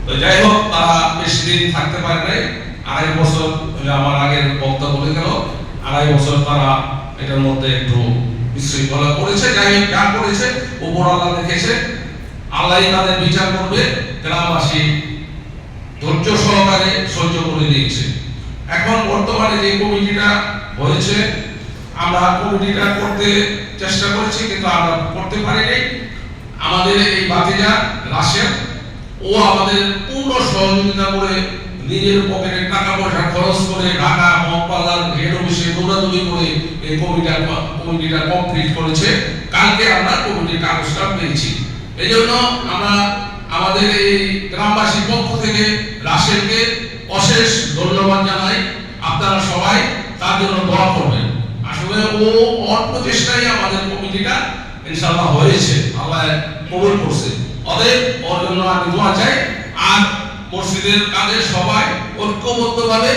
তো যাই হোক, তারা বেশি দিন থাকতে পারে নাই, 2.5 বছর আমার আগের বক্তা বলে গেল, 2.5 বছর তারা এটার মধ্যে একটু বিশৃঙ্খলা করেছে। যাই হোক, যা করেছে উপর আল্লাহ দেখেছে, আল্লাহই তাদের বিচার করবে। গ্রামবাসী ধৈর্য সহকারে সহ্য করে দিয়েছে। এখন বর্তমানে যে কমিটিটা হয়েছে, আমরা কমিটিটা করতে চেষ্টা করেছি কিন্তু আমরা করতে পারিনি। আমাদের এই বাতিজা রাশেদ, ও আমাদের পূর্ণ সহযোগিতা করে নিজের পকেটে টাকা পয়সা খরচ করে ঢাকা মহকুমার হেড অফিসে দৌড়াদৌড়ি করে এই কমিটিটা কমপ্লিট করেছে। কালকে আমরা কমিটির কাগজটা পেয়েছি। এই জন্য আমরা আমাদের এই গ্রামবাসীর পক্ষ থেকে রাশেদকে অশেষ ধন্যবাদ জানাই। আপনারা সবাই তার জন্য দোয়া করবেন। আসলে ও অল্প চেষ্টায় আমাদের কমিটিটা ইনশাআল্লাহ হয়েছে, আল্লাহ কবুল করছে। অতএব ওর জন্য আমি দোয়া চাই। আর মসজিদের কাজে সবাই ঐক্যবদ্ধভাবে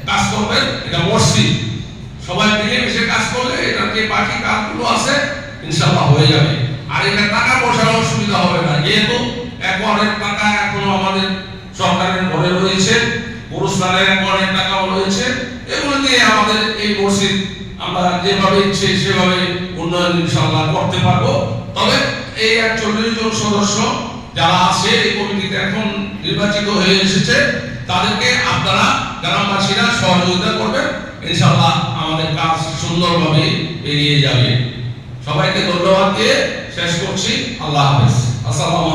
কাজ করবেন। এটা মসজিদ, সবাই মিলেমিশে কাজ করলে এটা যে বাকি কাজগুলো আছে ইনশাআল্লাহ হয়ে যাবে। আর এটা টাকা পয়সার অসুবিধা হবে না, যেহেতু একরের টাকা এখনো আমাদের সরকারের ঘরে রয়েছে, পুরস্কারের একরের টাকাও রয়েছে। এগুলো দিয়ে আমাদের এই মসজিদ আমরা যেভাবে ইচ্ছে সেভাবে উন্নয়ন ইনশাআল্লাহ করতে পারবো। তবে এই 41 জন সদস্য যারা আছে এই কমিটিতে এখন নির্বাচিত হয়ে এসেছে, তাদেরকে আপনারা গ্রামবাসীরা সহযোগিতা করবেন। ইনশাআল্লাহ আমাদের কাজ সুন্দরভাবে এগিয়ে যাবে। সবাইকে ধন্যবাদ দিয়ে শেষ করছি। আল্লাহ হাফেজ। আসসালামু